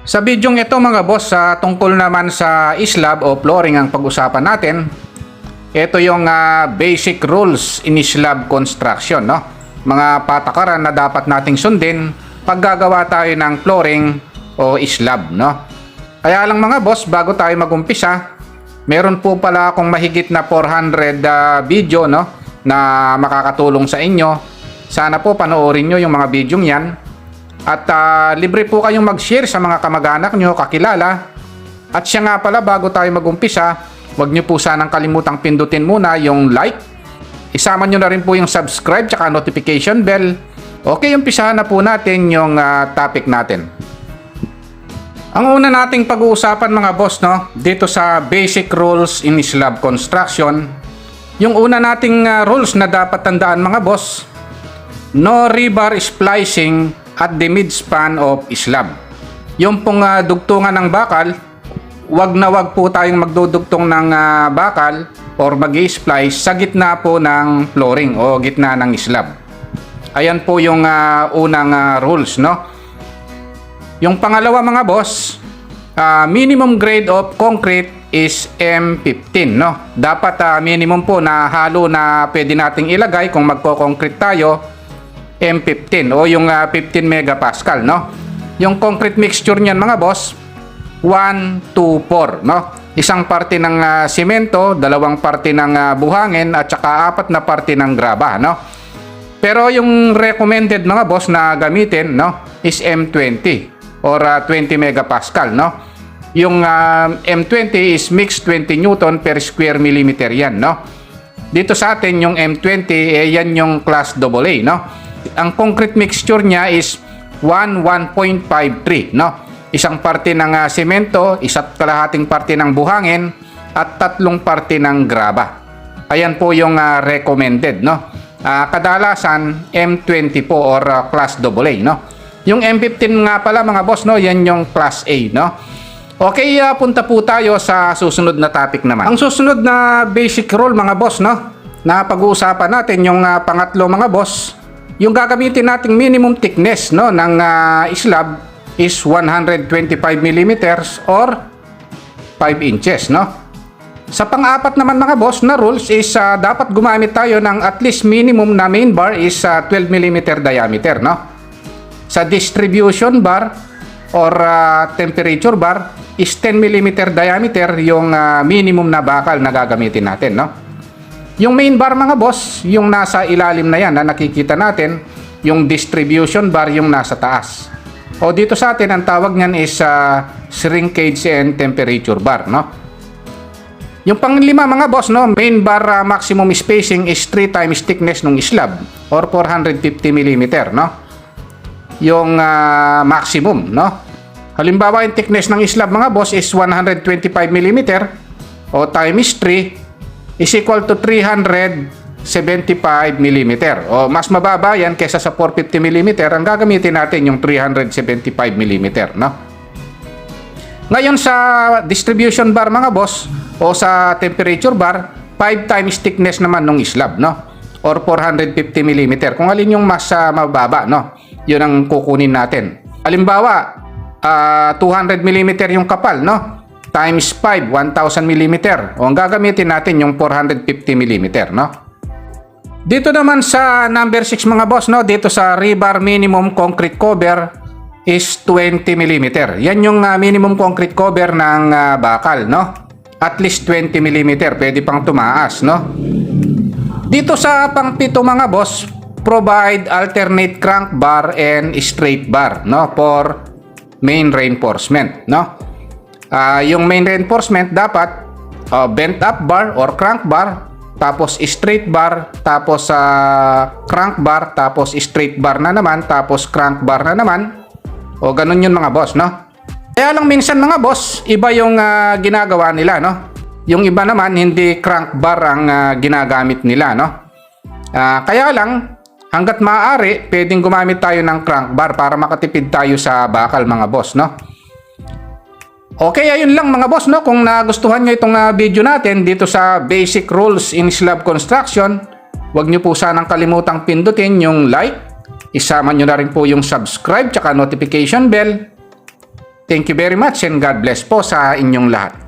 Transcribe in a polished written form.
Sa bidyong ito mga boss, tungkol naman sa slab o flooring ang pag-usapan natin. Ito yung basic rules in slab construction, no? Mga patakaran na dapat nating sundin pag gagawa tayo ng flooring o slab, no? Kaya lang mga boss, bago tayo magumpisa, meron po pala akong mahigit na 400 video, no, na makakatulong sa inyo. Sana po panoorin nyo yung mga video yan. At libre po kayong mag-share sa mga kamag-anak nyo, kakilala. At siya nga pala, bago tayo mag-umpisa, huwag nyo po sanang kalimutang pindutin muna yung like. Isama nyo na rin po yung subscribe tsaka notification bell. Okay, umpisahan na po natin yung topic natin. Ang una nating pag-uusapan mga boss, no, dito sa basic rules in slab construction, yung una nating rules na dapat tandaan mga boss, no rebar splicing at the midspan of slab. Yung pong dugtungan ng bakal, wag na wag po tayong magdudugtong ng bakal or mag-splice sa gitna po ng flooring o gitna ng slab. Ayan po yung unang rules, no? Yung pangalawa mga boss, minimum grade of concrete is M15, no? Dapat minimum po na halo na pwede nating ilagay kung magko-concrete tayo, M15 o yung 15 megapascal, no? Yung concrete mixture niyan mga boss, 1, 2, 4, no? Isang parte ng simento, dalawang parte ng buhangin at saka 4 na parte ng graba, no? Pero yung recommended mga boss na gamitin, no, is M20 or 20 megapascal, no? Yung M20 is mixed 20 newton per square millimeter yan, no? Dito sa atin yung M20 yan yung class AA, no? Ang concrete mixture niya is 1.53, no? Isang parte ng semento, isa't kalahating parte ng buhangin at 3 parte ng graba. Ayan po yung recommended, no? Kadalasan M20 po or class AA, no? Yung M15 nga pala mga boss, no, yan yung class A, no? Okay, punta po tayo sa susunod na topic naman. Ang susunod na basic rule mga boss, no, na pag-uusapan natin yung pangatlo mga boss, yung gagamitin nating minimum thickness, no, ng slab is 125 mm or 5 inches, no? Sa pang-apat naman mga boss na rules is dapat gumamit tayo ng at least minimum na main bar is 12 mm diameter, no? Sa distribution bar or temperature bar is 10 mm diameter yung minimum na bakal na gagamitin natin, no? Yung main bar mga boss, yung nasa ilalim na yan na nakikita natin, yung distribution bar yung nasa taas. O dito sa atin ang tawag niyan is shrinkage and temperature bar, no? Yung panglima mga boss, no, main bar maximum spacing is 3 times thickness ng slab or 450 mm, no? Yung maximum, no? Halimbawa yung thickness ng slab mga boss is 125 mm o times 3 is equal to 375 mm. O mas mababa yan kesa sa 450 mm. Ang gagamitin natin yung 375 mm, no? Ngayon sa distribution bar mga boss o sa temperature bar, 5 times thickness naman ng slab, no? Or 450 mm. Kung alin yung mas mababa, no? Yun ang kukunin natin. Halimbawa, 200 mm yung kapal, no? Times 5, 1000 mm. O ang gagamitin natin yung 450 mm, no? Dito naman sa number 6 mga boss, no? Dito sa rebar minimum concrete cover is 20 mm. Yan yung minimum concrete cover ng bakal, no? At least 20 mm. Pwede pang tumaas, no? Dito sa pang-pito mga boss, provide alternate crank bar and straight bar, no? For main reinforcement, no? Yung main reinforcement dapat bent up bar or crank bar, tapos straight bar, tapos crank bar, tapos straight bar na naman, tapos crank bar na naman. O ganun yun mga boss, no? Kaya lang minsan mga boss, iba yung ginagawa nila, no? Yung iba naman hindi crank bar ang ginagamit nila, no? Kaya lang hangga't maaari, pwedeng gumamit tayo ng crank bar para makatipid tayo sa bakal mga boss, no? Okay, ayun lang mga boss, no? Kung nagustuhan nyo itong video natin dito sa basic rules in slab construction, huwag nyo po sanang kalimutang pindutin yung like, isama nyo na rin po yung subscribe tsaka notification bell Thank you very much and God bless po sa inyong lahat.